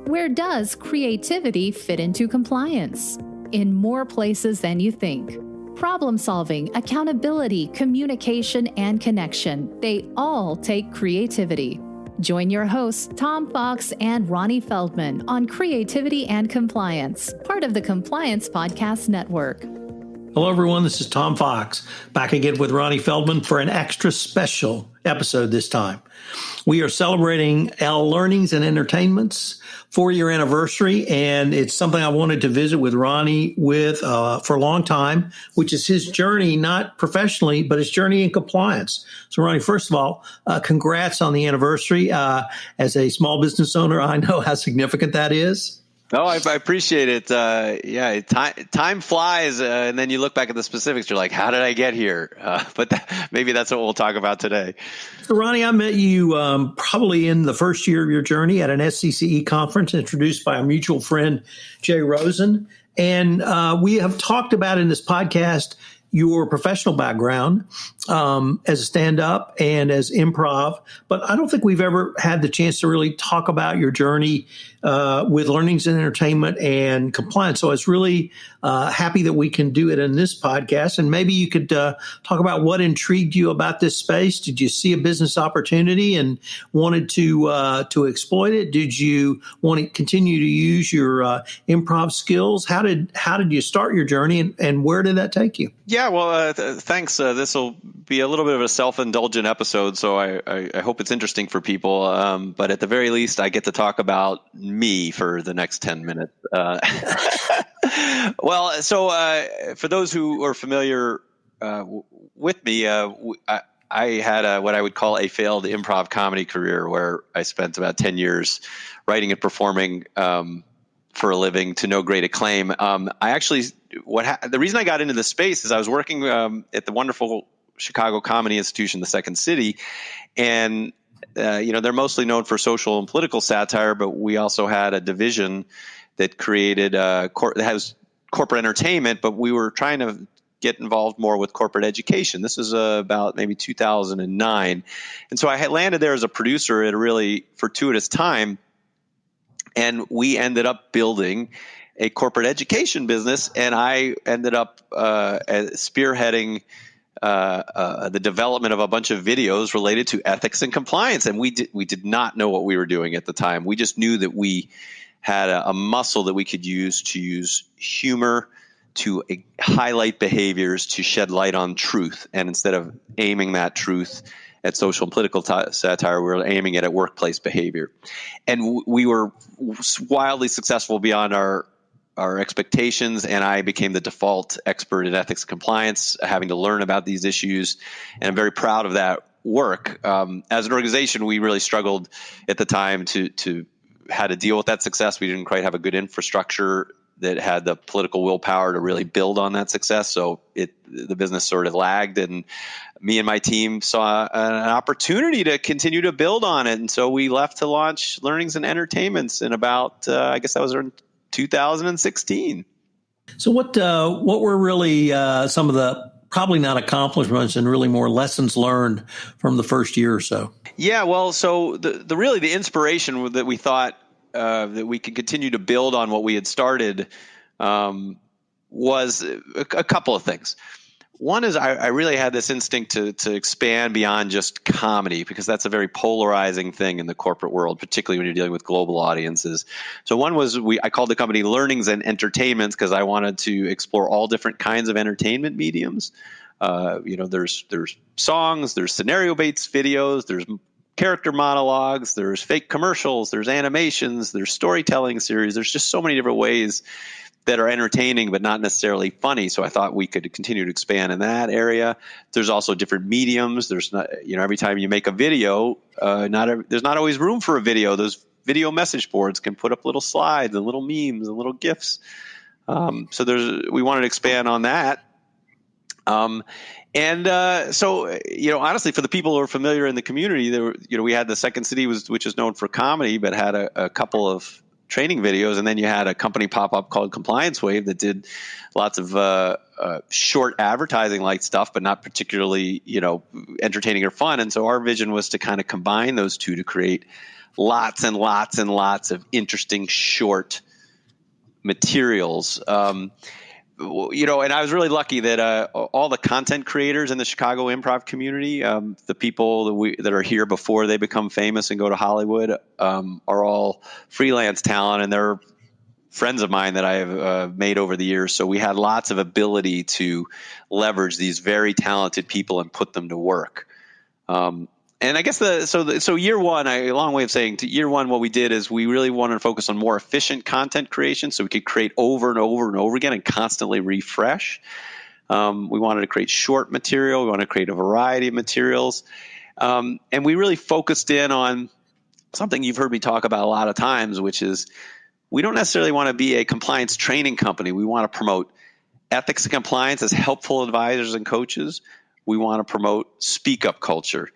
Where does creativity fit into compliance? In more places than you think. Problem solving, accountability, communication, and connection, they all take creativity. Join your hosts, Tom Fox and Ronnie Feldman, on Creativity and Compliance, part of the Compliance Podcast Network. Hello, everyone. This is Tom Fox, back again with Ronnie Feldman for an extra special episode this time. We are celebrating our Learnings and Entertainment's 4-year anniversary, and it's something I wanted to visit with Ronnie for a long time, which is his journey, not professionally, but his journey in compliance. So, Ronnie, first of all, congrats on the anniversary. As a small business owner, I know how significant that is. Oh, I appreciate it. Time flies, and then you look back at the specifics. You're like, how did I get here? Maybe that's what we'll talk about today. So, Ronnie, I met you probably in the first year of your journey at an SCCE conference introduced by a mutual friend, Jay Rosen. And we have talked about in this podcast your professional background as a stand-up and as improv, but I don't think we've ever had the chance to really talk about your journey with Learnings and Entertainment and compliance. So I was really happy that we can do it in this podcast. And maybe you could talk about what intrigued you about this space. Did you see a business opportunity and wanted to exploit it? Did you want to continue to use your improv skills? How did you start your journey, and where did that take you? Yeah, well, thanks. This will be a little bit of a self-indulgent episode, so I hope it's interesting for people. But at the very least, I get to talk about me for the next 10 minutes. Well, so for those who are familiar with me, I had what I would call a failed improv comedy career, where I spent about 10 years writing and performing for a living to no great acclaim. The reason I got into this space is I was working at the wonderful Chicago Comedy Institution, the Second City, and they're mostly known for social and political satire, but we also had a division that created that has corporate entertainment, but we were trying to get involved more with corporate education. This was about maybe 2009. And so I had landed there as a producer at a really fortuitous time, and we ended up building a corporate education business, and I ended up spearheading the development of a bunch of videos related to ethics and compliance. And we did not know what we were doing at the time. We just knew that we had a muscle that we could use humor to highlight behaviors, to shed light on truth. And instead of aiming that truth at social and political satire, we were aiming it at workplace behavior. And we were wildly successful beyond our expectations, and I became the default expert in ethics and compliance, having to learn about these issues, and I'm very proud of that work. As an organization, we really struggled at the time to how to deal with that success. We didn't quite have a good infrastructure that had the political willpower to really build on that success, so the business sort of lagged, and me and my team saw an opportunity to continue to build on it, and so we left to launch Learnings and Entertainments in about, I guess that was around 2016. So what were really some of the probably not accomplishments and really more lessons learned from the first year or so? Yeah, well, so the inspiration that we thought that we could continue to build on what we had started was a couple of things. One is I really had this instinct to expand beyond just comedy, because that's a very polarizing thing in the corporate world, particularly when you're dealing with global audiences. So one was I called the company Learnings and Entertainments because I wanted to explore all different kinds of entertainment mediums. There's songs, there's scenario-based videos, there's character monologues, there's fake commercials, there's animations, there's storytelling series. There's just so many different ways that are entertaining but not necessarily funny. So I thought we could continue to expand in that area. There's also different mediums. There's not, every time you make a video, there's not always room for a video. Those video message boards can put up little slides and little memes and little GIFs. So we wanted to expand on that. Honestly, for the people who are familiar in the community, we had the Second City, which is known for comedy, but had a couple of training videos, and then you had a company pop up called Compliance Wave that did lots of short advertising like stuff, but not particularly entertaining or fun. And so our vision was to kind of combine those two to create lots and lots and lots of interesting short materials. And I was really lucky that all the content creators in the Chicago improv community, the people that are here before they become famous and go to Hollywood, are all freelance talent, and they're friends of mine that I have made over the years. So we had lots of ability to leverage these very talented people and put them to work. And I guess so year one, a long way of saying to year one, what we did is we really wanted to focus on more efficient content creation so we could create over and over and over again and constantly refresh. We wanted to create short material. We wanted to create a variety of materials. And we really focused in on something you've heard me talk about a lot of times, which is we don't necessarily want to be a compliance training company. We want to promote ethics and compliance as helpful advisors and coaches. We want to promote speak up culture.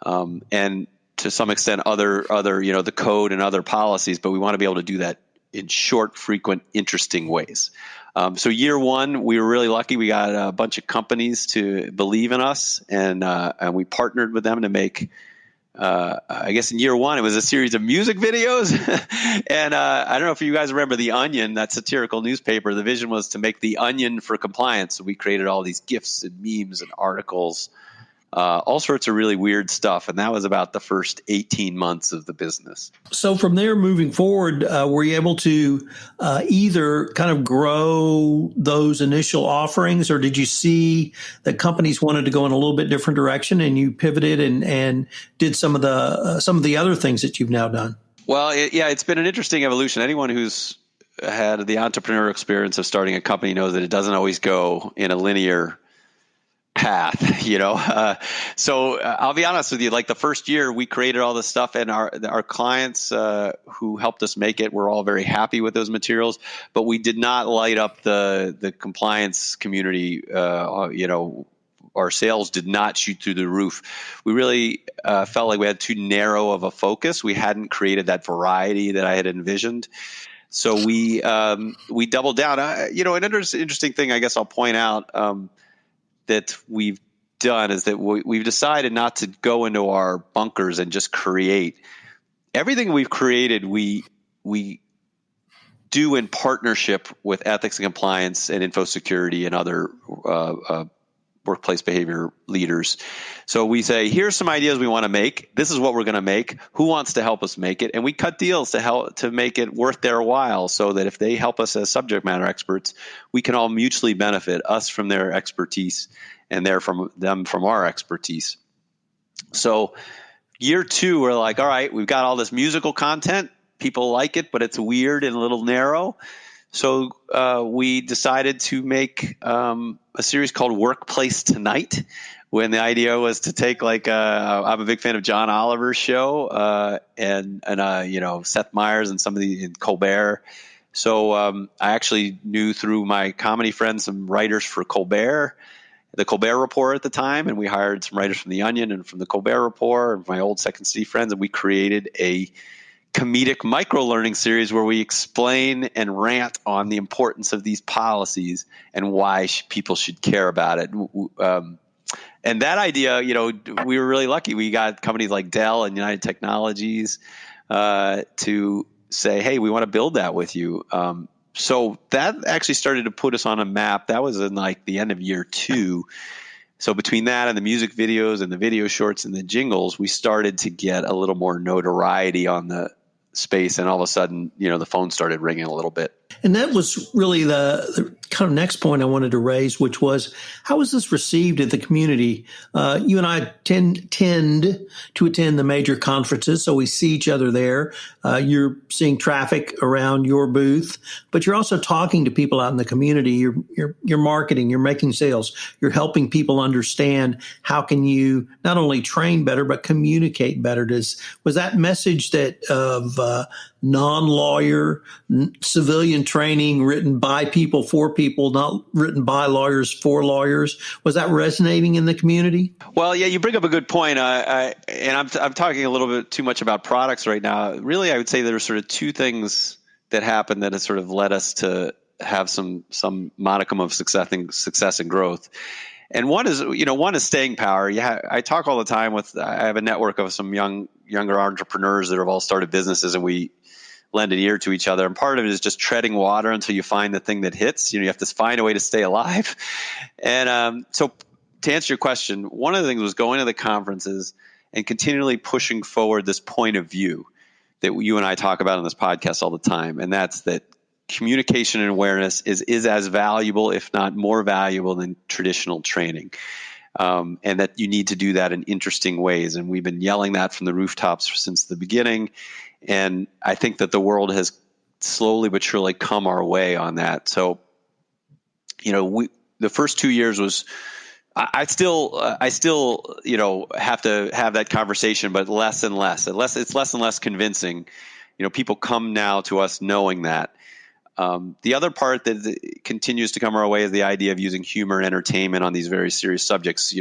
And to some extent other, the code and other policies, but we want to be able to do that in short, frequent, interesting ways. So year one, we were really lucky. We got a bunch of companies to believe in us, and we partnered with them to make, I guess in year one, it was a series of music videos. And I don't know if you guys remember The Onion, that satirical newspaper. The vision was to make The Onion for compliance. So we created all these GIFs and memes and articles, all sorts of really weird stuff. And that was about the first 18 months of the business. So from there moving forward, were you able to either kind of grow those initial offerings, or did you see that companies wanted to go in a little bit different direction and you pivoted and did some of the other things that you've now done? Well, it's been an interesting evolution. Anyone who's had the entrepreneurial experience of starting a company knows that it doesn't always go in a linear path, So I'll be honest with you. Like the first year, we created all this stuff, and our clients who helped us make it were all very happy with those materials. But we did not light up the compliance community. Our sales did not shoot through the roof. We really felt like we had too narrow of a focus. We hadn't created that variety that I had envisioned. So we doubled down. Another interesting thing I guess I'll point out that we've done is that we've decided not to go into our bunkers and just create. Everything we've created, we do in partnership with ethics and compliance and info security and other workplace behavior leaders. So we say, here's some ideas we want to make. This is what we're going to make. Who wants to help us make it? And we cut deals to make it worth their while, so that if they help us as subject matter experts, we can all mutually benefit, us from their expertise and them from our expertise. So year two, we're like, all right, we've got all this musical content. People like it, but it's weird and a little narrow. So we decided to make a series called Workplace Tonight, when the idea was to take I'm a big fan of John Oliver's show and Seth Meyers and and Colbert. So I actually knew through my comedy friends some writers for Colbert, the Colbert Report at the time, and we hired some writers from The Onion and from the Colbert Report and my old Second City friends, and we created a comedic micro-learning series where we explain and rant on the importance of these policies and why people should care about it. And that idea, we were really lucky. We got companies like Dell and United Technologies to say, hey, we want to build that with you. So that actually started to put us on a map. That was in the end of year two. So between that and the music videos and the video shorts and the jingles, we started to get a little more notoriety on the space, and all of a sudden, the phone started ringing a little bit. And that was really the kind of next point I wanted to raise, which was, how was this received in the community? You and I tend to attend the major conferences, so we see each other there. You're seeing traffic around your booth, but you're also talking to people out in the community. You're marketing, you're making sales, you're helping people understand how can you not only train better, but communicate better. Was that message that of non-lawyer civilian training written by people for people, not written by lawyers for lawyers, was that resonating in the community? Well, yeah, you bring up a good point. I'm talking a little bit too much about products right now. Really, I would say there are sort of two things that happened that has sort of led us to have some modicum of success and growth. And one is staying power. Yeah, I talk all the time I have a network of some younger entrepreneurs that have all started businesses, and we lend an ear to each other. And part of it is just treading water until you find the thing that hits. You have to find a way to stay alive. And so to answer your question, one of the things was going to the conferences and continually pushing forward this point of view that you and I talk about on this podcast all the time. And that's that communication and awareness is as valuable, if not more valuable, than traditional training. And that you need to do that in interesting ways. And we've been yelling that from the rooftops since the beginning. And I think that the world has slowly but surely come our way on that. So, the first 2 years was, I still, have to have that conversation, but less and less. It's less and less convincing. People come now to us knowing that. The other part that continues to come our way is the idea of using humor and entertainment on these very serious subjects.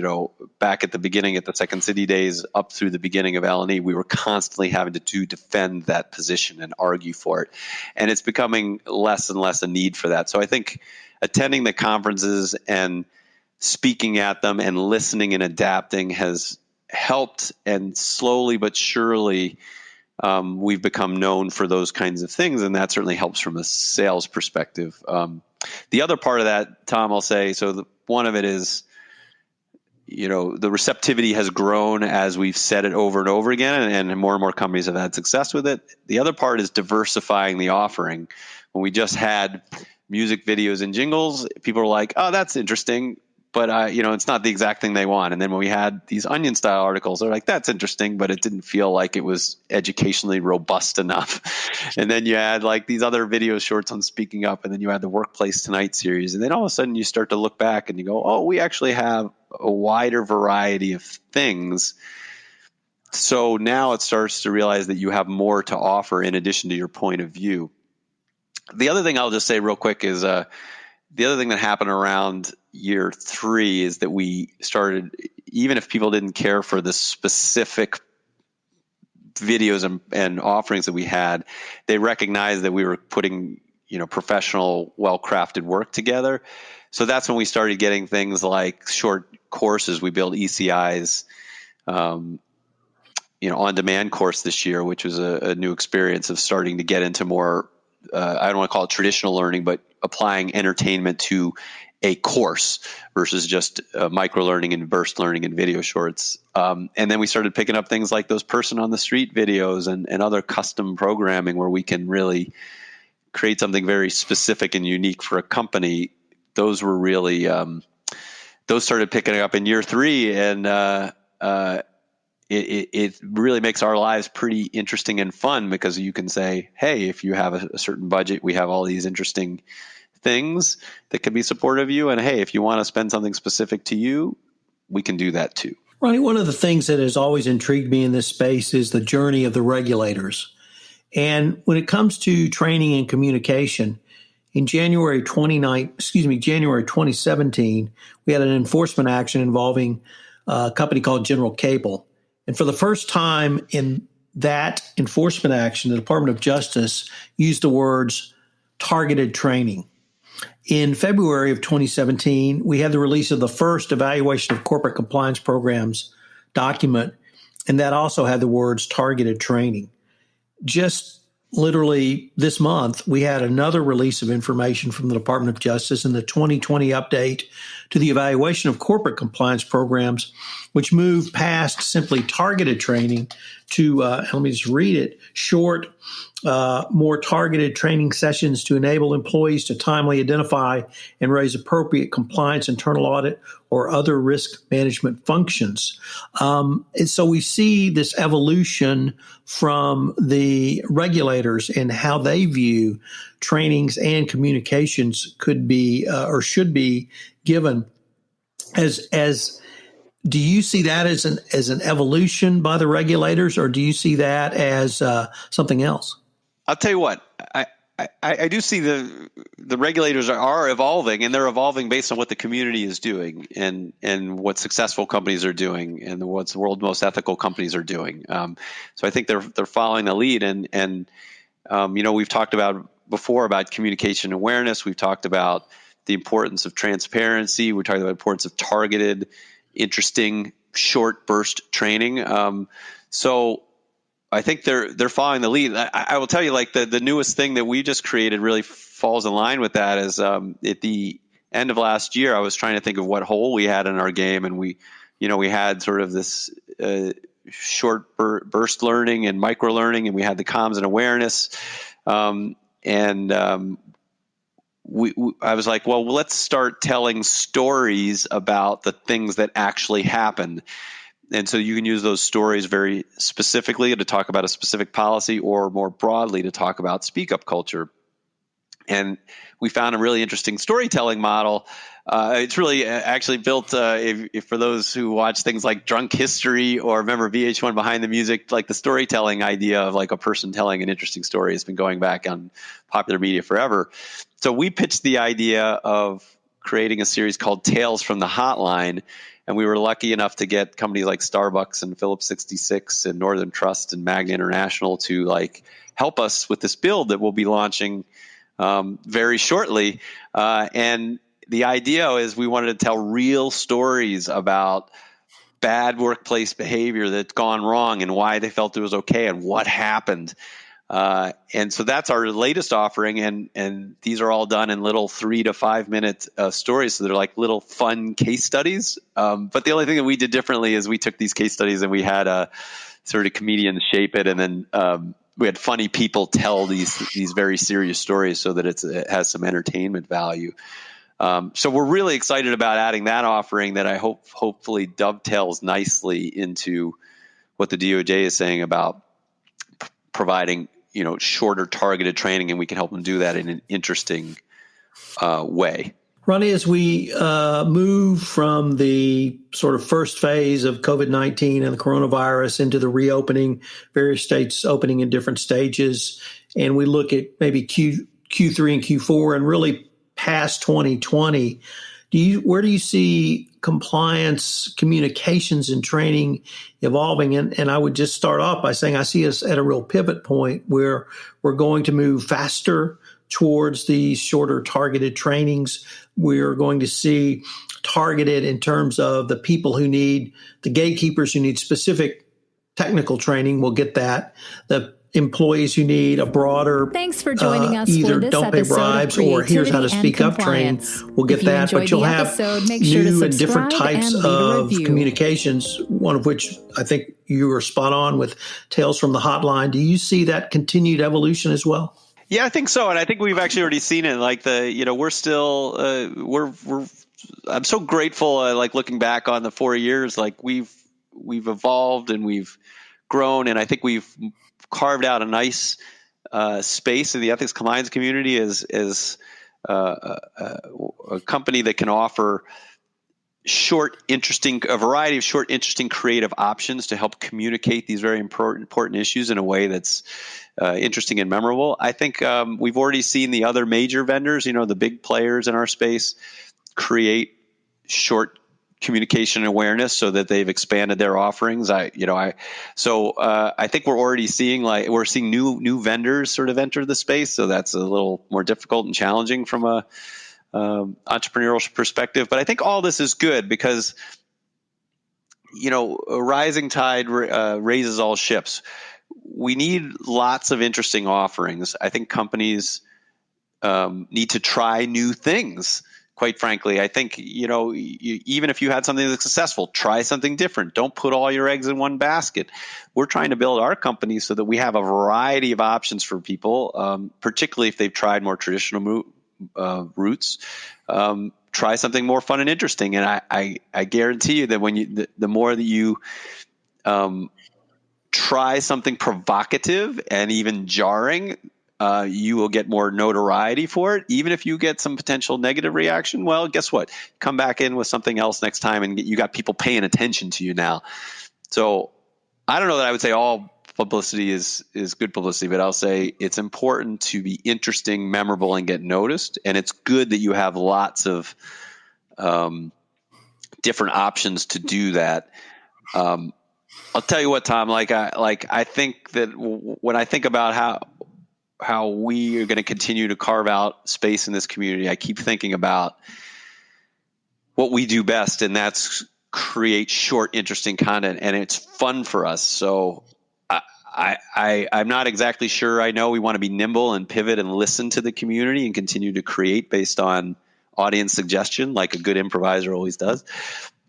Back at the beginning, at the Second City days, up through the beginning of L&E, we were constantly having to defend that position and argue for it. And it's becoming less and less a need for that. So I think attending the conferences and speaking at them and listening and adapting has helped, and slowly but surely we've become known for those kinds of things, and that certainly helps from a sales perspective. The other part of that, Tom, I'll say, one of it is, the receptivity has grown as we've said it over and over again, and more companies have had success with it. The other part is diversifying the offering. When we just had music videos and jingles, people were like, oh, that's interesting. But, it's not the exact thing they want. And then when we had these Onion style articles, they're like, that's interesting, but it didn't feel like it was educationally robust enough. And then you had like these other video shorts on Speaking Up, and then you had the Workplace Tonight series. And then all of a sudden you start to look back and you go, oh, we actually have a wider variety of things. So now it starts to realize that you have more to offer in addition to your point of view. The other thing I'll just say real quick is, the other thing that happened around year 3 is that we started, even if people didn't care for the specific videos and offerings that we had, they recognized that we were putting, professional, well-crafted work together. So that's when we started getting things like short courses. We built ECI's, on-demand course this year, which was a new experience of starting to get into more, I don't want to call it traditional learning, but applying entertainment to a course versus just micro learning and burst learning and video shorts. And then we started picking up things like those person on the street videos and other custom programming where we can really create something very specific and unique for a company. Those were really, those started picking up in year 3, and it really makes our lives pretty interesting and fun, because you can say, hey, if you have a certain budget, we have all these interesting things that can be supportive of you. And hey, if you want to spend something specific to you, we can do that too. Ronnie, one of the things that has always intrigued me in this space is the journey of the regulators. And when it comes to training and communication, in January 2017, we had an enforcement action involving a company called General Cable. And for the first time in that enforcement action, the Department of Justice used the words targeted training. In February of 2017, we had the release of the first evaluation of corporate compliance programs document, and that also had the words targeted training. Just literally this month, we had another release of information from the Department of Justice in the 2020 update to the evaluation of corporate compliance programs, which moved past simply targeted training to, let me just read it, short, more targeted training sessions to enable employees to timely identify and raise appropriate compliance, internal audit, or other risk management functions. And so we see this evolution from the regulators and how they view trainings and communications could be or should be given. Do you see that as an evolution by the regulators, or do you see that as something else? I'll tell you what, I do see the regulators are evolving, and they're evolving based on what the community is doing and what successful companies are doing and what's the world's most ethical companies are doing. So I think they're following the lead, and we've talked about before about communication awareness. We've talked about the importance of transparency. We're talking about the importance of targeted, interesting, short burst training. So I think they're following the lead. I will tell you, like the newest thing that we just created really falls in line with that. Is at the end of last year, I was trying to think of what hole we had in our game, and we had sort of this short burst learning and micro learning, and we had the comms and awareness. I was like, well, let's start telling stories about the things that actually happened. And so you can use those stories very specifically to talk about a specific policy, or more broadly to talk about speak up culture. And we found a really interesting storytelling model. It's really actually built, if for those who watch things like Drunk History or remember VH1 Behind the Music, like the storytelling idea of like a person telling an interesting story has been going back on popular media forever. So we pitched the idea of creating a series called Tales from the Hotline. And we were lucky enough to get companies like Starbucks and Phillips 66 and Northern Trust and Magna International to like help us with this build that we'll be launching very shortly. And the idea is we wanted to tell real stories about bad workplace behavior that's gone wrong and why they felt it was okay and what happened. And so that's our latest offering, and these are all done in little 3 to 5 minute stories. So they're like little fun case studies. But the only thing that we did differently is we took these case studies and we had a sort of comedians shape it, and then we had funny people tell these very serious stories so that it has some entertainment value. So we're really excited about adding that offering that I hopefully dovetails nicely into what the DOJ is saying about providing shorter targeted training, and we can help them do that in an interesting way. Ronnie, as we move from the sort of first phase of COVID-19 and the coronavirus into the reopening, various states opening in different stages, and we look at maybe Q3 and Q4 and really past 2020, where do you see compliance, communications, and training evolving? And I would just start off by saying I see us at a real pivot point where we're going to move faster towards these shorter targeted trainings. We're going to see targeted in terms of the people who need, the gatekeepers who need specific technical training will get that. The employees who need a broader, Thanks for joining us either for this don't pay episode bribes of or here's how to Creativity speak and up training Compliance. will get If you that. But enjoyed you'll the have episode, make sure to new and different subscribe types and leave a of review. communications, one of which I think you were spot on with Tales from the Hotline. Do you see that continued evolution as well? Yeah, I think so, and I think we've actually already seen it. Like we're still I'm so grateful. Like looking back on the 4 years, like we've evolved and we've grown, and I think we've carved out a nice space in the ethics compliance community as a company that can offer a variety of short, interesting, creative options to help communicate these very important issues in a way that's interesting and memorable. I think we've already seen the other major vendors, the big players in our space, create short communication awareness so that they've expanded their offerings. I think we're already seeing new vendors sort of enter the space. So that's a little more difficult and challenging from a entrepreneurial perspective. But I think all this is good because, a rising tide raises all ships. We need lots of interesting offerings. I think companies need to try new things. Quite frankly, I think, even if you had something that's successful, try something different. Don't put all your eggs in one basket. We're trying to build our company so that we have a variety of options for people, particularly if they've tried more traditional routes. Try something more fun and interesting. And I guarantee you that when the more that you try something provocative and even jarring, you will get more notoriety for it. Even if you get some potential negative reaction, well, guess what? Come back in with something else next time and you got people paying attention to you now. So I don't know that I would say all publicity is good publicity, but I'll say it's important to be interesting, memorable, and get noticed. And it's good that you have lots of different options to do that. I'll tell you what, Tom, I think that when I think about we are going to continue to carve out space in this community, I keep thinking about what we do best, and that's create short, interesting content, and it's fun for us. So I'm not exactly sure. I know we want to be nimble and pivot and listen to the community and continue to create based on audience suggestion, like a good improviser always does.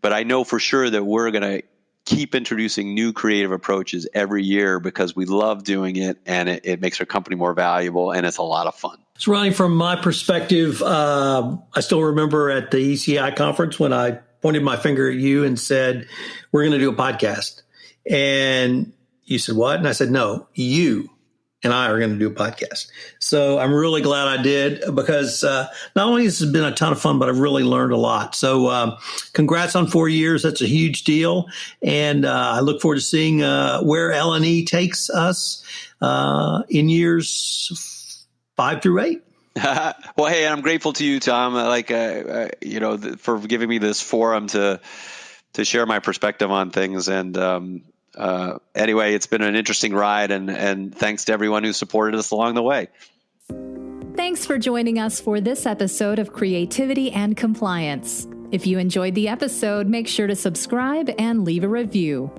But I know for sure that we're going to keep introducing new creative approaches every year because we love doing it, and it makes our company more valuable, and it's a lot of fun. So, Ronnie, from my perspective, I still remember at the ECI conference when I pointed my finger at you and said, we're going to do a podcast. And you said, what? And I said, no, you and I are going to do a podcast. So I'm really glad I did, because not only has it been a ton of fun, but I've really learned a lot. So congrats on 4 years. That's a huge deal. And I look forward to seeing where L&E takes us in years 5 through 8. Well, hey, I'm grateful to you, Tom, for giving me this forum to share my perspective on things. And anyway, it's been an interesting ride, and thanks to everyone who supported us along the way. Thanks for joining us for this episode of Creativity and Compliance. If you enjoyed the episode, make sure to subscribe and leave a review.